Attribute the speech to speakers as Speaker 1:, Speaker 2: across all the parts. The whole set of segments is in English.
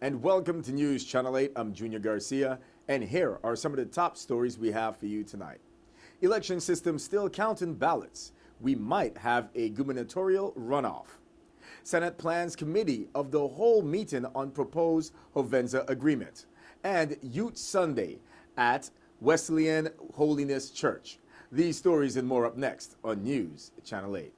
Speaker 1: And welcome to News Channel 8. I'm Junior Garcia, and here are some of the top stories we have for you tonight. Election system still counting ballots. We might have a gubernatorial runoff. Senate plans committee of the whole meeting on proposed Hovenza agreement. And Youth Sunday at Wesleyan Holiness Church. These stories and more up next on News Channel 8.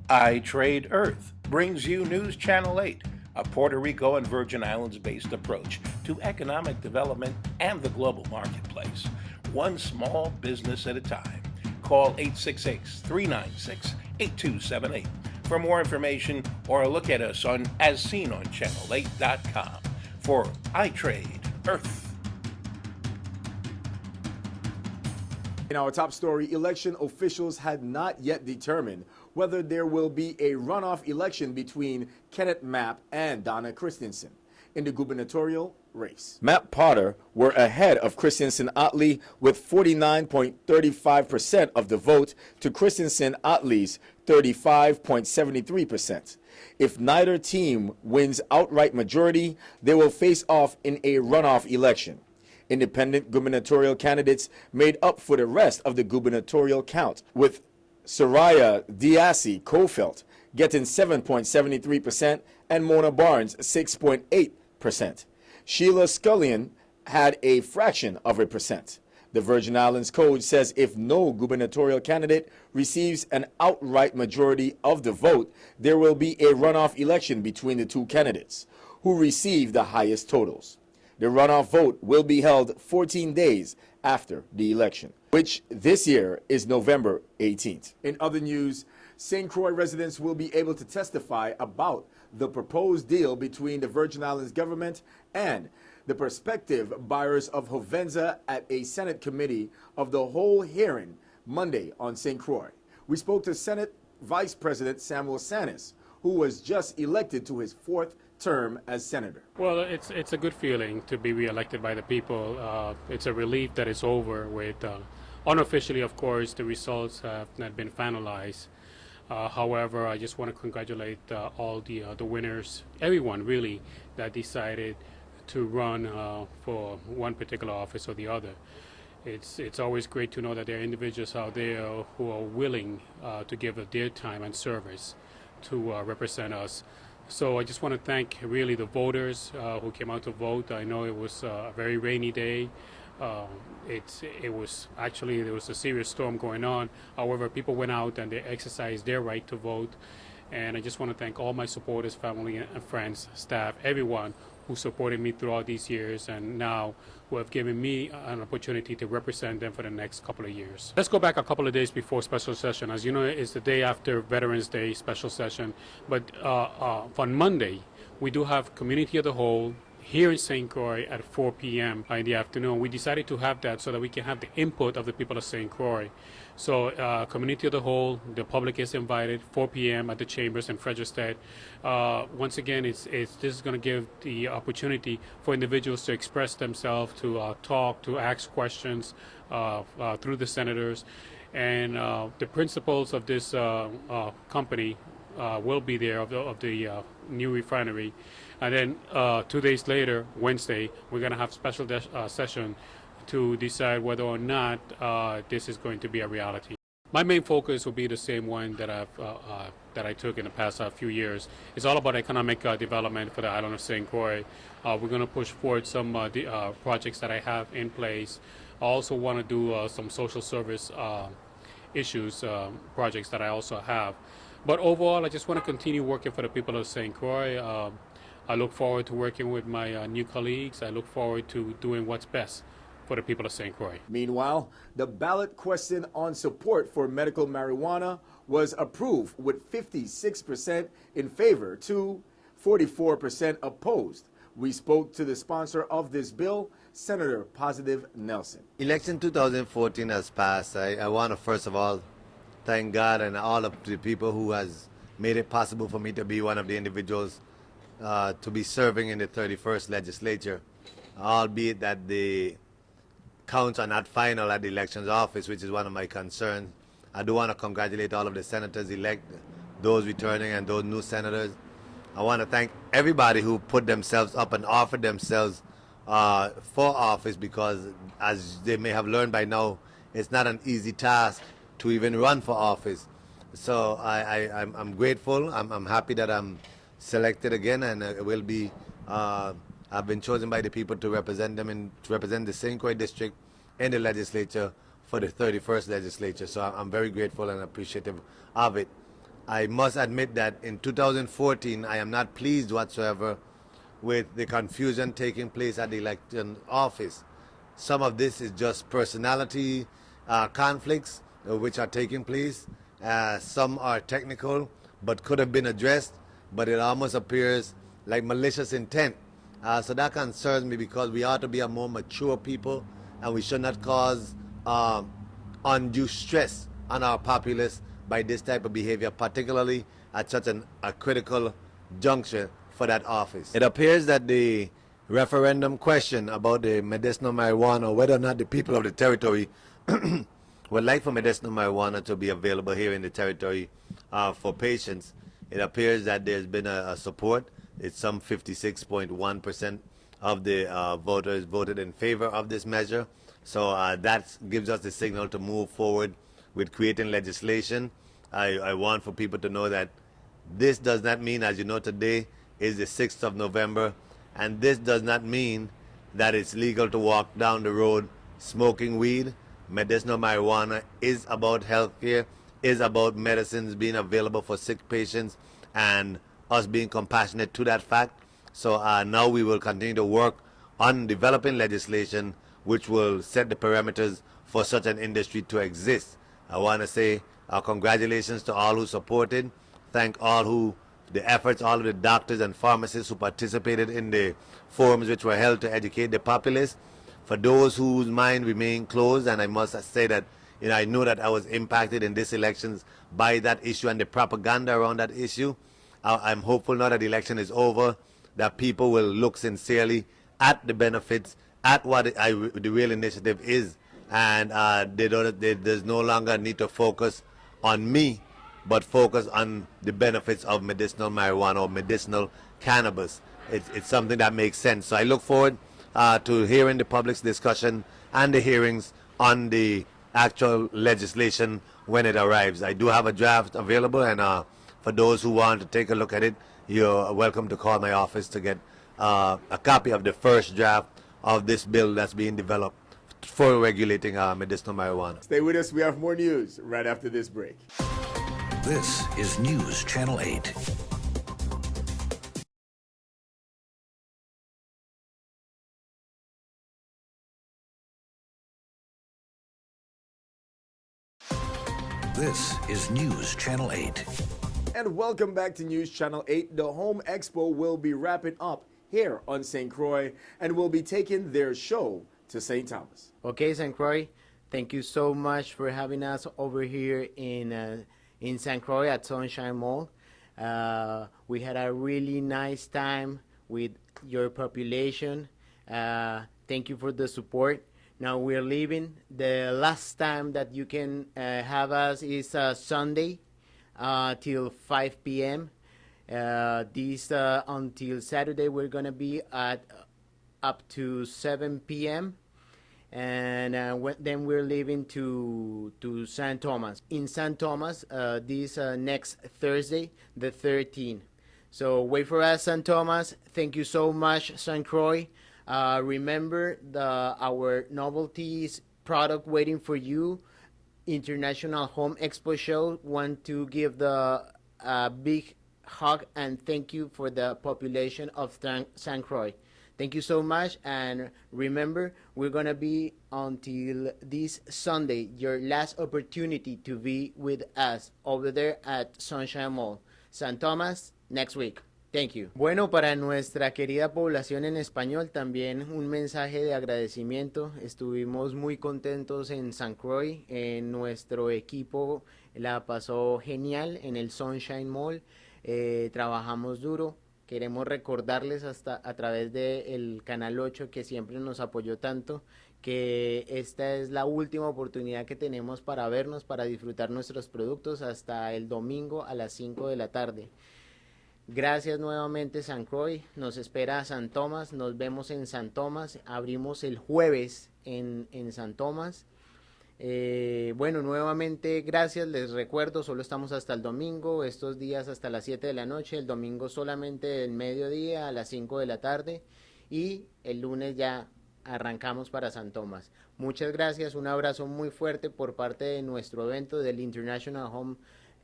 Speaker 2: I Trade Earth brings you News Channel 8, a Puerto Rico and Virgin Islands-based approach to economic development and the global marketplace, one small business at a time. Call 866-396-8278 for more information or look at us on as seen on channel8.com for I Trade Earth.
Speaker 1: In our top story, election officials had not yet determined whether there will be a runoff election between Kenneth Mapp and Donna Christensen in the gubernatorial race. Mapp Potter were ahead of Christensen Otley with 49.35% of the vote to Christensen Otley's 35.73%. If neither team wins outright majority, they will face off in a runoff election. Independent gubernatorial candidates made up for the rest of the gubernatorial count, with Soraya Diassi-Kofelt getting 7.73% and Mona Barnes 6.8%. Sheila Scullion had a fraction of a percent. The Virgin Islands Code says if no gubernatorial candidate receives an outright majority of the vote, there will be a runoff election between the two candidates who receive the highest totals. The runoff vote will be held 14 days after the election, which this year is November 18th. In other news, St. Croix residents will be able to testify about the proposed deal between the Virgin Islands government and the prospective buyers of Hovenza at a Senate committee of the whole hearing Monday on St. Croix. We spoke to Senate Vice President Samuel Sanis, who was just elected to his fourth term as senator.
Speaker 3: Well, it's a good feeling to be reelected by the people. It's a relief that it's over with. Unofficially, of course, the results have not been finalized. However, I just want to congratulate all the winners, everyone really, that decided to run for one particular office or the other. It's always great to know that there are individuals out there who are willing to give of their time and service to represent us. So I just want to thank really the voters who came out to vote. I know it was a very rainy day. There was a serious storm going on. However, people went out and they exercised their right to vote. And I just want to thank all my supporters, family and friends, staff, everyone who supported me throughout these years and now who have given me an opportunity to represent them for the next couple of years. Let's go back a couple of days before special session. As you know, it's the day after Veterans Day special session. But on Monday, we do have Community of the Whole here in St. Croix at 4 p.m. in the afternoon. We decided to have that so that we can have the input of the people of St. Croix. So Community of the Whole, the public is invited, 4 p.m. at the Chambers in Frederiksted. Once again, this is going to give the opportunity for individuals to express themselves, to talk, to ask questions through the senators. And the principals of this company will be there, of the new refinery. And then 2 days later, Wednesday, we're going to have special session to decide whether or not this is going to be a reality. My main focus will be the same one that I took in the past few years. It's all about economic development for the island of St. Croix. We're going to push forward some projects that I have in place. I also want to do some social service issues, projects that I also have. But overall, I just want to continue working for the people of St. Croix. I look forward to working with my new colleagues. I look forward to doing what's best for the people of St. Croix.
Speaker 1: Meanwhile, the ballot question on support for medical marijuana was approved with 56% in favor to 44% opposed. We spoke to the sponsor of this bill, Senator Positive Nelson.
Speaker 4: Election 2014 has passed. I want to first of all thank God and all of the people who has made it possible for me to be one of the individuals to be serving in the 31st legislature, albeit that the counts are not final at the elections office, which is one of my concerns. I do want to congratulate all of the senators elect, those returning and those new senators. I want to thank everybody who put themselves up and offered themselves for office, because as they may have learned by now, it's not an easy task to even run for office. So I'm grateful. I'm happy that I'm selected again, and will be. I've been chosen by the people to represent them and to represent the St. Croix district in the legislature for the 31st legislature. So I'm very grateful and appreciative of it. I must admit that in 2014, I am not pleased whatsoever with the confusion taking place at the election office. Some of this is just personality conflicts which are taking place. Some are technical but could have been addressed, but it almost appears like malicious intent. So that concerns me, because we ought to be a more mature people, and we should not cause undue stress on our populace by this type of behavior, particularly at such a critical juncture for that office. It appears that the referendum question about the medicinal marijuana, whether or not the people of the territory would like for medicinal marijuana to be available here in the territory for patients, it appears that there's been a support. It's some 56.1% of the voters voted in favor of this measure. So that gives us the signal to move forward with creating legislation. I want for people to know that this does not mean, as you know, today is the 6th of November, and this does not mean that it's legal to walk down the road smoking weed. Medicinal marijuana is about health care, is about medicines being available for sick patients, and us being compassionate to that fact. So now we will continue to work on developing legislation which will set the parameters for such an industry to exist. I want to say congratulations to all who supported. Thank the efforts, all of the doctors and pharmacists who participated in the forums which were held to educate the populace. For those whose mind remain closed, and I must say that I know that I was impacted in these elections by that issue and the propaganda around that issue. I'm hopeful now that the election is over, that people will look sincerely at the benefits, at what the real initiative is, and there's no longer a need to focus on me, but focus on the benefits of medicinal marijuana or medicinal cannabis. It's something that makes sense. So I look forward to hearing the public's discussion and the hearings on the actual legislation when it arrives. I do have a draft available, and for those who want to take a look at it, you're welcome to call my office to get a copy of the first draft of this bill that's being developed for regulating medicinal marijuana.
Speaker 1: Stay with us. We have more news right after this break.
Speaker 5: This is News Channel 8. This is News Channel 8.
Speaker 1: And welcome back to News Channel 8. The Home Expo will be wrapping up here on St. Croix and will be taking their show to St. Thomas.
Speaker 6: Okay, St. Croix, thank you so much for having us over here in St. Croix at Sunshine Mall. We had a really nice time with your population. Thank you for the support. Now we're leaving. The last time that you can have us is Sunday till 5 p.m. Until Saturday we're gonna be at up to 7 p.m. and then we're leaving to St. Thomas. In St. Thomas this next Thursday, the 13th. So wait for us, St. Thomas. Thank you so much, St. Croix. Remember our novelties product waiting for you. International Home Expo Show. Want to give the big hug and thank you for the population of St. Croix. Thank you so much, and remember, we're gonna be until this Sunday, your last opportunity to be with us over there at Sunshine Mall. St. Thomas, next week. Thank you. Bueno, para nuestra querida población en español, también un mensaje de agradecimiento. Estuvimos muy contentos en St. Croix. Nuestro equipo la pasó genial en el Sunshine Mall. Trabajamos duro. Queremos recordarles hasta a través del Canal 8, que siempre nos apoyó tanto, que esta es la última oportunidad que tenemos para vernos, para disfrutar nuestros productos hasta el domingo a las 5 de la tarde. Gracias nuevamente, San Croix. Nos espera San Tomás. Nos vemos en San Tomás. Abrimos el jueves en San Tomás. Bueno, nuevamente gracias. Les recuerdo, solo estamos hasta el domingo. Estos días hasta las 7 de la noche. El domingo solamente el mediodía a las 5 de la tarde. Y el lunes ya arrancamos para San Tomás. Muchas gracias. Un abrazo muy fuerte por parte de nuestro evento del International Home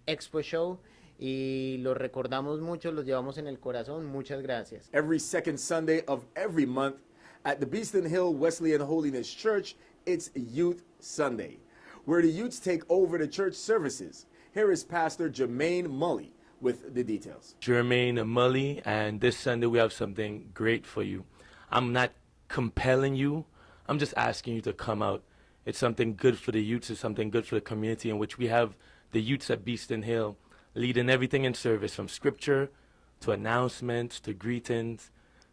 Speaker 6: Expo Show. Y los recordamos mucho, los llevamos en el corazón. Muchas gracias.
Speaker 1: Every second Sunday of every month at the Beeston Hill Wesleyan Holiness Church, it's Youth Sunday, where the youths take over the church services. Here is Pastor Jermaine Mully with the details.
Speaker 7: Jermaine Mully, and this Sunday we have something great for you. I'm not compelling you, I'm just asking you to come out. It's something good for the youths, it's something good for the community, in which we have the youths at Beeston Hill leading everything in service, from scripture to announcements to greetings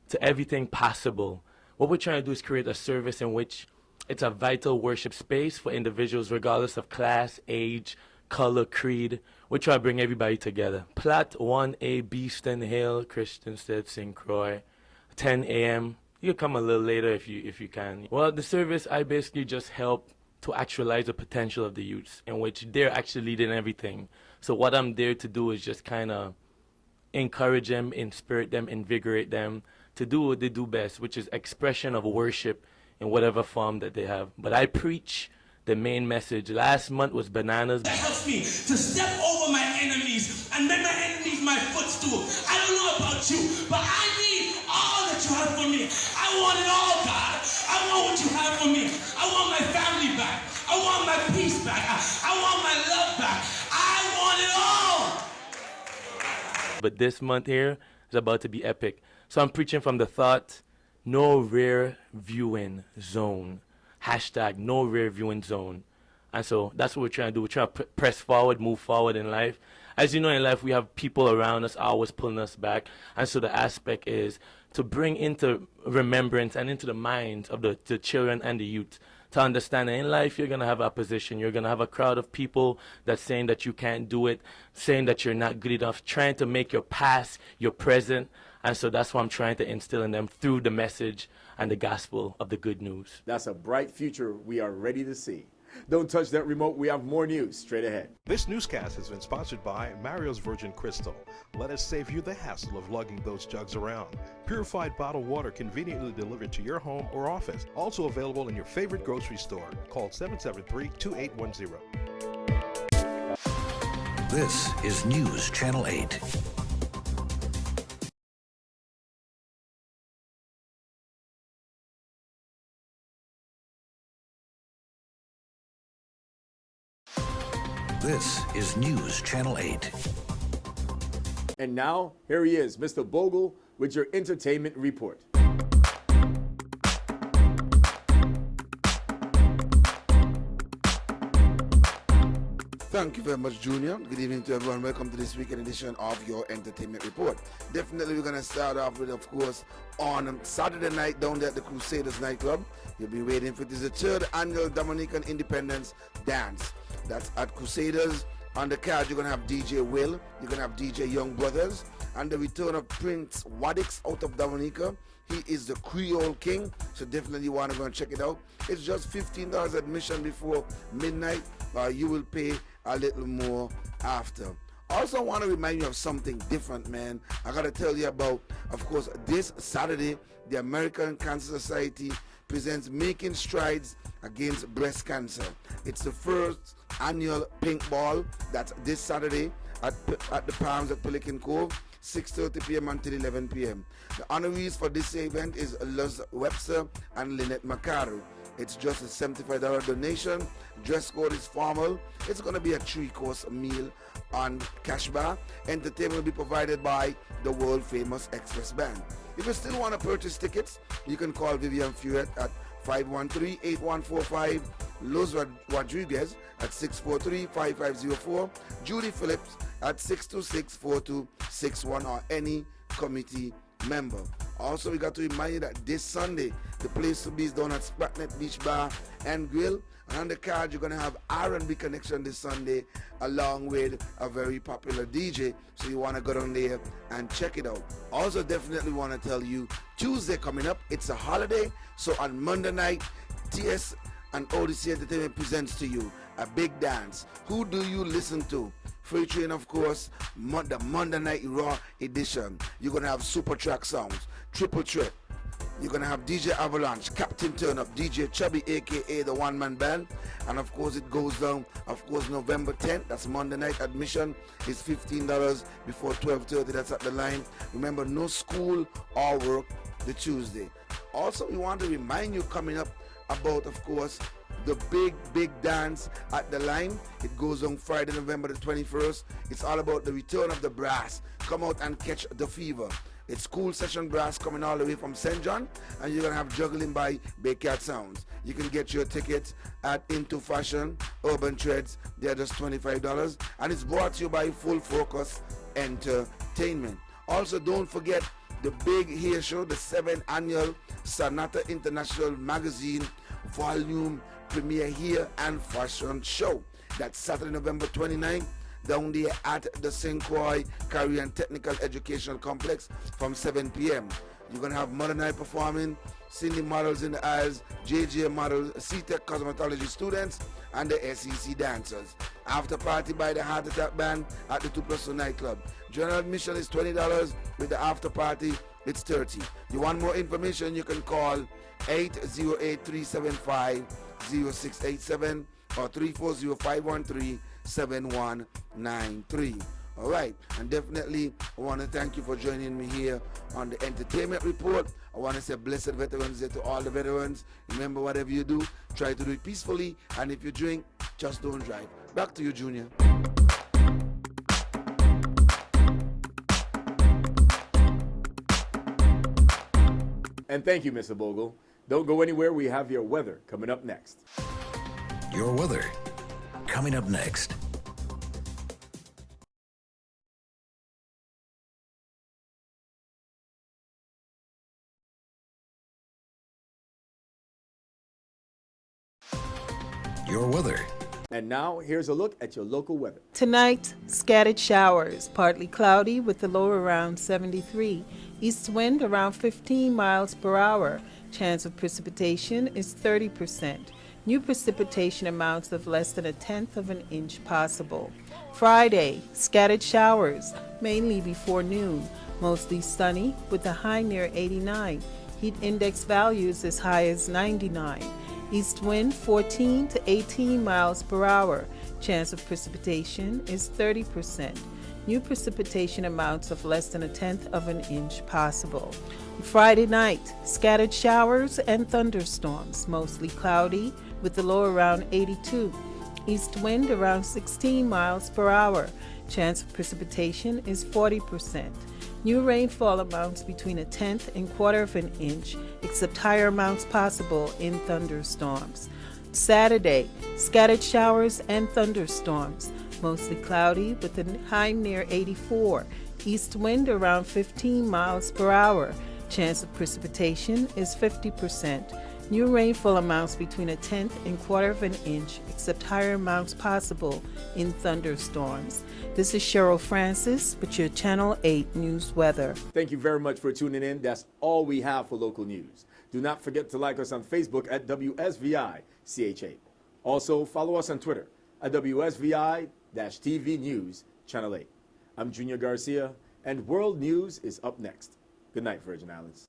Speaker 7: to everything possible. What we're trying to do is create a service in which it's a vital worship space for individuals regardless of class, age, color, creed. We're trying to bring everybody together. Plot 1A, Beeston Hill, Christiansted, St. Croix, 10 a.m. You can come a little later if you can. Well, the service, I basically just help to actualize the potential of the youths, in which they're actually leading everything. So what I'm there to do is just kind of encourage them, inspire them, invigorate them to do what they do best, which is expression of worship in whatever form that they have. But I preach the main message. Last month was bananas.
Speaker 8: That helps me to step over my enemies and make my enemies my footstool. I don't know about you, but I need all that you have for me. I want it all, God. I want what you have for me. I want my family back. I want my peace back. I want my love back. I want it all.
Speaker 7: But this month here is about to be epic. So I'm preaching from the thought, no rear viewing zone. Hashtag no rear viewing zone. And so that's what we're trying to do. We're trying to press forward, move forward in life. As you know, in life, we have people around us always pulling us back. And so the aspect is to bring into remembrance and into the minds of the children and the youth to understand that in life you're going to have opposition. You're going to have a crowd of people that's saying that you can't do it, saying that you're not good enough, trying to make your past your present. And so that's what I'm trying to instill in them through the message and the gospel of the good news.
Speaker 1: That's a bright future we are ready to see. Don't touch that remote. We have more news straight ahead.
Speaker 9: This newscast has been sponsored by Mario's Virgin Crystal. Let us save you the hassle of lugging those jugs around. Purified bottled water conveniently delivered to your home or office. Also available in your favorite grocery store. Call 773-2810.
Speaker 5: This is News Channel 8. This is News Channel 8.
Speaker 1: And now, here he is, Mr. Bogle, with your entertainment report.
Speaker 10: Thank you very much, Junior. Good evening to everyone. Welcome to this weekend edition of your entertainment report. Definitely, we're going to start off with, of course, on Saturday night down there at the Crusaders nightclub. You'll be waiting for it. It's the 3rd annual Dominican Independence Dance. That's at Crusaders. On the card, you're going to have DJ Will. You're going to have DJ Young Brothers. And the return of Prince Wadix out of Dominica. He is the Creole King. So definitely you want to go and check it out. It's just $15 admission before midnight. You will pay a little more after. Also, I want to remind you of something different, man. I got to tell you about, of course, this Saturday, the American Cancer Society presents Making Strides Against Breast Cancer. It's the 1st annual Pink Ball. That's this Saturday at the Palms at Pelican Cove, 6:30 p.m. until 11 p.m. The honorees for this event is Luz Webster and Lynette Macaro. It's just a $75 donation. Dress code is formal. It's going to be a 3-course meal on cash bar. Entertainment will be provided by the world famous Express Band. If you still want to purchase tickets, you can call Vivian Furette at 513-8145, Luz Rodriguez at 643-5504, Judy Phillips at 626-4261, or any committee member. Also, we got to remind you that this Sunday, the place to be is down at Spratnet Beach Bar and Grill. And on the card, you're going to have R&B Connection this Sunday, along with a very popular DJ. So you want to go down there and check it out. Also, definitely want to tell you, Tuesday coming up, it's a holiday. So on Monday night, TS and Odyssey Entertainment presents to you a big dance. Who do you listen to? Free Train, of course, the Monday Night Raw edition. You're going to have Super Track Sounds, Triple Threat. You're going to have DJ Avalanche, Captain Turn Up, DJ Chubby, a.k.a. the one-man band. And, of course, it goes down, of course, November 10th. That's Monday night. Admission is $15 before 12:30. That's at the line. Remember, no school or work the Tuesday. Also, we want to remind you coming up about, of course, the big dance at the line. It goes on Friday, November the 21st. It's all about the return of the brass. Come out and catch the fever. It's School Session Brass coming all the way from St. John, and you're going to have juggling by Baycat Sounds. You can get your tickets at Into Fashion, Urban Treads. They're just $25, and it's brought to you by Full Focus Entertainment. Also, don't forget the big hair show, the 7th annual Sonata International Magazine Volume Premiere Hair and Fashion Show. That's Saturday, November 29th. Down there at the St. Croix Career and Technical Educational Complex from 7 p.m. You're going to have Mother Night performing, Cindy Models in the Aisles, JJ Models, C-Tech Cosmetology students, and the SEC dancers. After party by the Heart Attack Band at the 2+2 nightclub. General admission is $20. With the after party, it's $30. You want more information, you can call 808-375-0687 or 340-513-7193. All right, and definitely I want to thank you for joining me here on the Entertainment Report. I want to say blessed Veterans Day to all the veterans. Remember, whatever you do, try to do it peacefully, and if you drink, just don't drive. Back to you, Junior.
Speaker 1: And thank you, Mr. Bogle. Don't go anywhere. We have your weather coming up next.
Speaker 5: Your weather coming up next. Your weather.
Speaker 1: And now, here's a look at your local weather.
Speaker 11: Tonight, scattered showers, partly cloudy with the low around 73. East wind around 15 miles per hour. Chance of precipitation is 30%. New precipitation amounts of less than 1/10 of an inch possible. Friday, scattered showers, mainly before noon. Mostly sunny with a high near 89. Heat index values as high as 99. East wind 14 to 18 miles per hour. Chance of precipitation is 30%. New precipitation amounts of less than 1/10 of an inch possible. Friday night, scattered showers and thunderstorms, mostly cloudy with the low around 82. East wind around 16 miles per hour. Chance of precipitation is 40%. New rainfall amounts between 1/10 and 1/4 of an inch, except higher amounts possible in thunderstorms. Saturday, scattered showers and thunderstorms, mostly cloudy with a high near 84. East wind around 15 miles per hour. Chance of precipitation is 50%. New rainfall amounts between 1/10 and 1/4 of an inch, except higher amounts possible in thunderstorms. This is Cheryl Francis with your Channel 8 News Weather.
Speaker 1: Thank you very much for tuning in. That's all we have for local news. Do not forget to like us on Facebook at WSVI-CH8. Also, follow us on Twitter at WSVI-TV News Channel 8. I'm Junior Garcia, and World News is up next. Good night, Virgin Islands.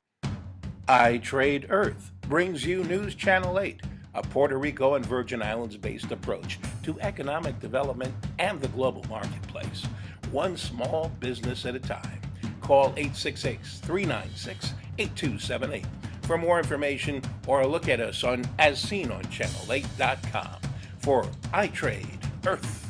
Speaker 2: I Trade Earth brings you News Channel 8, a Puerto Rico and Virgin Islands-based approach to economic development and the global marketplace, one small business at a time. Call 866-396-8278 for more information or a look at us on as seen on channel8.com for I Trade Earth.